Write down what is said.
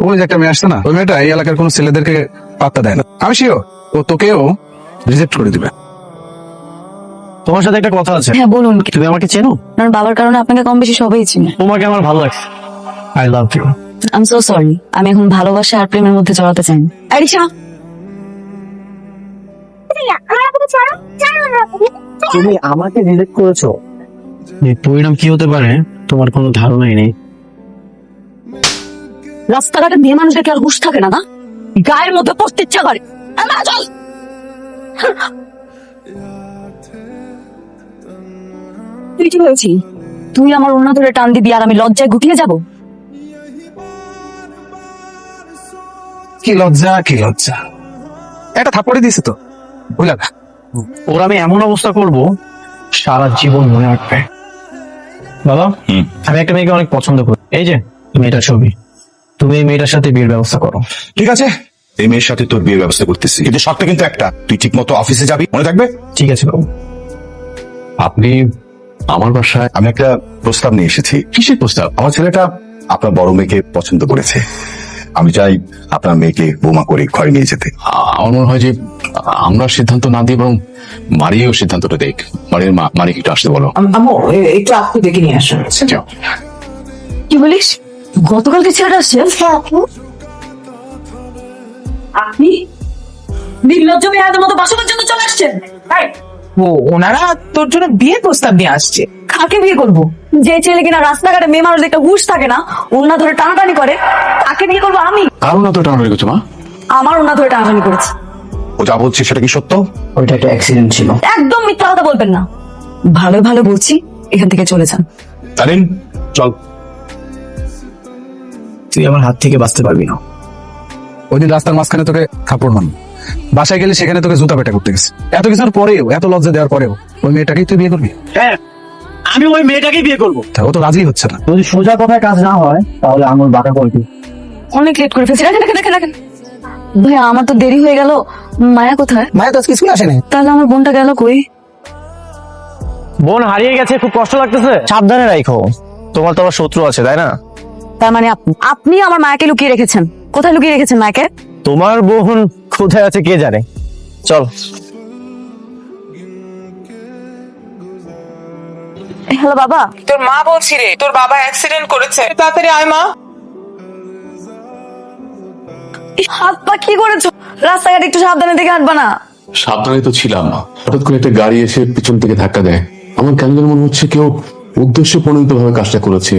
ওই যে একটা মেয়ে আসছে না, ওই মেয়েটা এই এলাকার কোনো ছেলেদেরকে পাত্তা দেয় না। আমি শিওর ও তোকেও রিজেক্ট করে দিবে। তোমার সাথে একটা কথা আছে। হ্যাঁ বলুন। তুমি আমাকে চেনো? আপনার বাবার কারণে আপনাকে কম বেশি সবাই চিনে। তোমাকে আমার ভালো লাগছে। I love you. I am so sorry, আমি এখন ভালোবাসা আর প্রেমের মধ্যে জড়াতে চাই না। আরিশা, তুমি আমাকে রিজেক্ট করেছো, এর পরিণাম কি হতে পারে তোমার কোনো ধারণাই নেই। রাস্তাঘাটে মেয়ে মানুষের কি আর হুঁশ থাকে না? না, গায়ের মধ্যে পড়তে ইচ্ছা করে। চল। তুই কি বলছিস? তুই আমার ওড়না ধরে টান দিবি আর আমি লজ্জায় গুটিয়ে যাব? কি লজ্জা, কি লজ্জা! একটা থাপ্পড়ে দিয়েছে তো, বুঝলা না? ওর আমি এমন অবস্থা করব সারা জীবন মনে রাখবে। বাবা, আমি একটা মেয়েকে অনেক পছন্দ করি। এই যে মেয়েটার ছবি, তুমি এই মেয়েটার সাথে বিয়ের ব্যবস্থা করো। ঠিক আছে, এই মেয়ের সাথে তোর বিয়ের ব্যবস্থা করতেছি, কিন্তু শর্ত কিন্তু একটা, তুই ঠিক মতো অফিসে যাবি, মনে থাকবে? ঠিক আছে বাবু। আপনি আমার বাসায় আমি একটা প্রস্তাব নিয়ে এসেছি। কিসের প্রস্তাব? আমার ছেলেটা আপনার বড় মেয়েকে পছন্দ করেছে। আমি চাই আপনার মেয়েকে বোমা করে ঘরে নিয়ে যেতে। আমার মনে হয় যে আমরা সিদ্ধান্ত না দিয়ে বরং মারিও সিদ্ধান্তটা দেখ। মারিকে একটু আসতে বলো। আম্মু একটু আপু দেখে নিয়ে আসুন। যাও। কি বলিস? গতকালকে ছেলেটা আসছে? আপনি নির্লজ্জ মেয়েদের মতো বাসা পর্যন্ত চলে আসছেন? ও ওনারা তোর জন্য বিয়ে প্রস্তাব নিয়ে আসছে। কাকে বিয়ে করবো? যে ছেলে কিনা রাস্তাঘাটে মেয়ে মানুষ একটা হুঁশ থাকে না, ওড়না ধরে টানাটানি করে, তাকে বিয়ে করবো আমি? কারণ না তো টানাটানি করছো মা। আমার ওড়না ধরে টানাটানি করেছে। ও যা বলছে সেটা কি সত্য? ওইটা একটা অ্যাক্সিডেন্ট ছিল। একদম মিথ্যা কথা বলবেন না। ভালো ভালো বলছি, এখান থেকে চলে যান। তারিন চল। তুই আমার হাত থেকে বাঁচতে পারবি না। ওই দিন রাস্তার মাঝখানে তোকে থাপ্পড় মান, বাসায় গেলে সেখানে তোকে জুতা পেটা করতে গেছে। এত কিছুর পরেও, এত লজ্জা দেওয়ার পরেও ওই মেয়েটাকেই তুই বিয়ে করবি? হ্যাঁ, আমি ওই মেয়েটাকেই বিয়ে করবো। তা ও তো রাজি হচ্ছে না। যদি সোজা কথায় কাজ না হয় তাহলে আঙুল বাঁকা করবি। অনেক লেট করে ফেলছি। রাখেন। ভাইয়া আমার তো দেরি হয়ে গেল। মায়া কোথায়? মায়া তো আজকে স্কুলে আসে না। তাহলে আমার বোনটা গেল কই? বোন হারিয়ে গেছে, খুব কষ্ট লাগতেছে। সাবধানে রাখো, তোমার তো আবার শত্রু আছে তাই না? তার মানে আপনি আমার মায়াকে লুকিয়ে রেখেছেন? কোথায় লুকিয়ে রেখেছেন মায়াকে? তোমার বোন কোথায় আছে কে জানে। চল। হ্যালো বাবা। তোর মা বলছি রে, তোর বাবা অ্যাক্সিডেন্ট করেছে, তাড়াতাড়ি আয় মা। হাত পা কি করেছো? রাস্তাঘাটে একটু সাবধানে দেখে হাঁটবা না? সাবধানে তো ছিলাম না, হঠাৎ করে একটা গাড়ি এসে পিছন থেকে ধাক্কা দেয়। আমার কেন যেন মনে হচ্ছে কেউ উদ্দেশ্য প্রণোদিত ভাবে কাজটা করেছে।